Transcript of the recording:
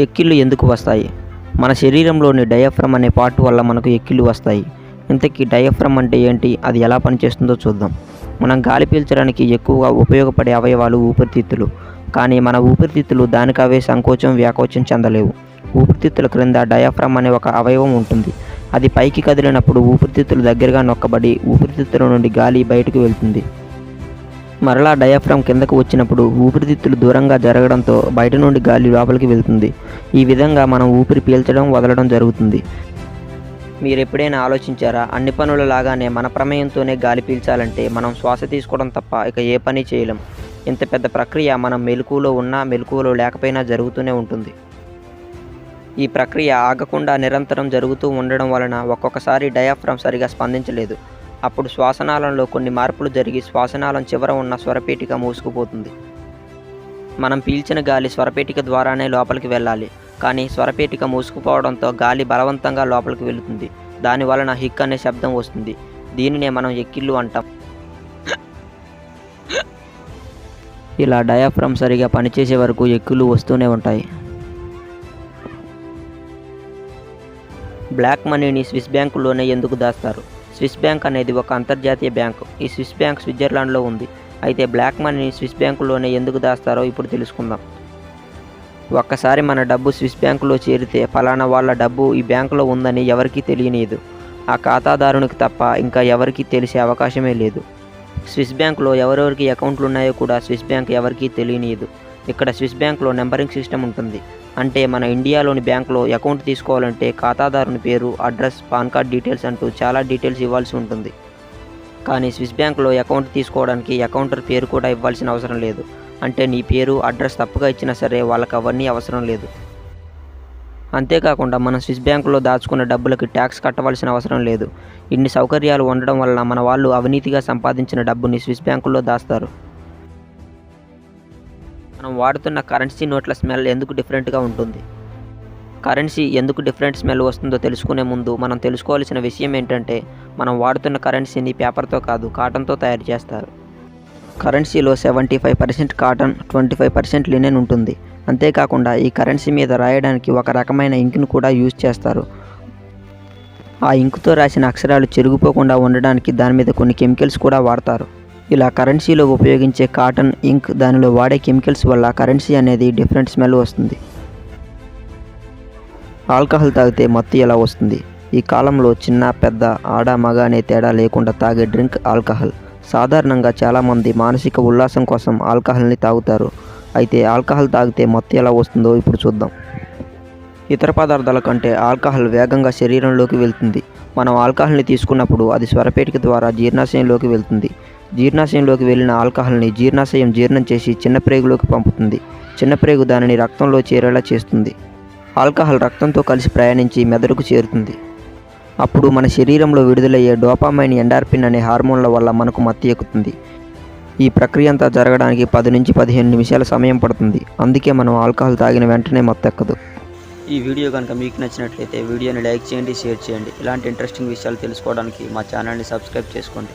ఎక్కిళ్ళు ఎందుకు వస్తాయి? మన శరీరంలోని డయాఫ్రమ్ అనే పార్ట్ వల్ల మనకు ఎక్కిళ్ళు వస్తాయి. ఇంతకీ డయాఫ్రమ్ అంటే ఏంటి, అది ఎలా పనిచేస్తుందో చూద్దాం. మనం గాలి పీల్చడానికి ఎక్కువగా ఉపయోగపడే అవయవాలు ఊపిరితిత్తులు. కానీ మన ఊపిరితిత్తులు దానికవే సంకోచం వ్యాకోచం చెందలేవు. ఊపిరితిత్తుల క్రింద డయాఫ్రమ్ అనే ఒక అవయవం ఉంటుంది. అది పైకి కదిలినప్పుడు ఊపిరితిత్తులు దగ్గరగా నొక్కబడి ఊపిరితిత్తుల నుండి గాలి బయటకు వెళ్తుంది. మరలా డయాఫ్రమ్ కిందకు వచ్చినప్పుడు ఊపిరితిత్తులు దూరంగా జరగడంతో బయట నుండి గాలి లోపలికి వెళ్తుంది. ఈ విధంగా మనం ఊపిరి పీల్చడం వదలడం జరుగుతుంది. మీరు ఎప్పుడైనా ఆలోచించారా? అన్ని పనుల లాగానే మన ప్రమేయంతోనే గాలి పీల్చాలంటే మనం శ్వాస తీసుకోవడం తప్ప ఇక ఏ పని చేయలేం. ఇంత పెద్ద ప్రక్రియ మనం మెలకువలో ఉన్నా మెలకువలో లేకపోయినా జరుగుతూనే ఉంటుంది. ఈ ప్రక్రియ ఆగకుండా నిరంతరం జరుగుతూ ఉండడం వలన ఒక్కొక్కసారి డయాఫ్రమ్ సరిగా స్పందించలేదు. అప్పుడు శ్వాసనాళంలో కొన్ని మార్పులు జరిగి శ్వాసనాళం చివర ఉన్న స్వరపేటిక మూసుకుపోతుంది. మనం పీల్చిన గాలి స్వరపేటిక ద్వారానే లోపలికి వెళ్ళాలి. కానీ స్వరపేటిక మూసుకుపోవడంతో గాలి బలవంతంగా లోపలికి వెళుతుంది. దాని వలన హిక్ అనే శబ్దం వస్తుంది. దీనినే మనం ఎక్కిళ్ళు అంటాం. ఇలా డయాఫ్రమ్ సరిగా పనిచేసే వరకు ఎక్కిళ్ళు వస్తూనే ఉంటాయి. బ్లాక్ మనీని స్విస్ బ్యాంకుల్లోనే ఎందుకు దాస్తారు? స్విస్ బ్యాంక్ అనేది ఒక అంతర్జాతీయ బ్యాంకు. ఈ స్విస్ బ్యాంక్ స్విట్జర్లాండ్లో ఉంది. అయితే బ్లాక్ మనీని స్విస్ బ్యాంకుల్లోనే ఎందుకు దాస్తారో ఇప్పుడు తెలుసుకుందాం. ఒక్కసారి మన డబ్బు స్విస్ బ్యాంకులో చేరితే ఫలానా వాళ్ళ డబ్బు ఈ బ్యాంకులో ఉందని ఎవరికీ తెలియనీయదు. ఆ ఖాతాదారునికి తప్ప ఇంకా ఎవరికీ తెలిసే అవకాశమే లేదు. స్విస్ బ్యాంకులో ఎవరెవరికి అకౌంట్లు ఉన్నాయో కూడా స్విస్ బ్యాంక్ ఎవరికీ తెలియనీయదు. ఇక్కడ స్విస్ బ్యాంకులో నెంబరింగ్ సిస్టమ్ ఉంటుంది. అంటే మన ఇండియాలోని బ్యాంకులో అకౌంట్ తీసుకోవాలంటే ఖాతాదారుని పేరు, అడ్రస్, పాన్ కార్డ్ డీటెయిల్స్ అంటూ చాలా డీటెయిల్స్ ఇవ్వాల్సి ఉంటుంది. కానీ స్విస్ బ్యాంకులో అకౌంట్ తీసుకోవడానికి అకౌంటర్ పేరు కూడా ఇవ్వాల్సిన అవసరం లేదు. అంటే నీ పేరు, అడ్రస్ తప్పుగా ఇచ్చినా సరే వాళ్ళకి అవన్నీ అవసరం లేదు. అంతేకాకుండా మనం స్విస్ బ్యాంకులో దాచుకున్న డబ్బులకి ట్యాక్స్ కట్టవలసిన అవసరం లేదు. ఇన్ని సౌకర్యాలు ఉండడం వలన మన వాళ్ళు అవినీతిగా సంపాదించిన డబ్బుని స్విస్ బ్యాంకుల్లో దాస్తారు. మనం వాడుతున్న కరెన్సీ నోట్ల స్మెల్ ఎందుకు డిఫరెంట్గా ఉంటుంది? కరెన్సీ ఎందుకు డిఫరెంట్ స్మెల్ వస్తుందో తెలుసుకునే ముందు మనం తెలుసుకోవాల్సిన విషయం ఏంటంటే, మనం వాడుతున్న కరెన్సీని పేపర్తో కాదు కాటన్తో తయారు చేస్తారు. కరెన్సీలో 75% కాటన్, 25% లినెన్ ఉంటుంది. అంతేకాకుండా ఈ కరెన్సీ మీద రాయడానికి ఒక రకమైన ఇంక్ను కూడా యూజ్ చేస్తారు. ఆ ఇంకుతో రాసిన అక్షరాలు చెరిగిపోకుండా ఉండడానికి దాని మీద కొన్ని కెమికల్స్ కూడా వాడతారు. ఇలా కరెన్సీలో ఉపయోగించే కాటన్, ఇంక్, దానిలో వాడే కెమికల్స్ వల్ల కరెన్సీ అనేది డిఫరెంట్ స్మెల్ వస్తుంది. ఆల్కహాల్ తాగితే మత్తు ఎలా వస్తుంది? ఈ కాలంలో చిన్న, పెద్ద, ఆడ, మగ అనే తేడా లేకుండా తాగే డ్రింక్ ఆల్కహాల్. సాధారణంగా చాలామంది మానసిక ఉల్లాసం కోసం ఆల్కహాల్ని తాగుతారు. అయితే ఆల్కహాల్ తాగితే మత్తు ఎలా వస్తుందో ఇప్పుడు చూద్దాం. ఇతర పదార్థాల కంటే ఆల్కహాల్ వేగంగా శరీరంలోకి వెళ్తుంది. మనం ఆల్కహాల్ని తీసుకున్నప్పుడు అది స్వరపేటిక ద్వారా జీర్ణాశయంలోకి వెళ్తుంది. జీర్ణాశయంలోకి వెళ్ళిన ఆల్కహాల్ని జీర్ణాశయం జీర్ణం చేసి చిన్న ప్రేగులోకి పంపుతుంది. చిన్న ప్రేగు దానిని రక్తంలో చేరేలా చేస్తుంది. ఆల్కహాల్ రక్తంతో కలిసి ప్రయాణించి మెదడుకు చేరుతుంది. అప్పుడు మన శరీరంలో విడుదలయ్యే డోపామైన్, ఎండార్ఫిన్ అనే హార్మోన్ల వల్ల మనకు మత్తు ఎక్కుతుంది. ఈ ప్రక్రియ అంతా జరగడానికి 10 నుంచి 15 నిమిషాల సమయం పడుతుంది. అందుకే మనం ఆల్కహాల్ తాగిన వెంటనే మత్తు ఎక్కదు. ఈ వీడియో కనుక మీకు నచ్చినట్లయితే వీడియోని లైక్ చేయండి, షేర్ చేయండి. ఇలాంటి ఇంట్రెస్టింగ్ విషయాలు తెలుసుకోవడానికి మా ఛానల్ని సబ్స్క్రైబ్ చేసుకోండి.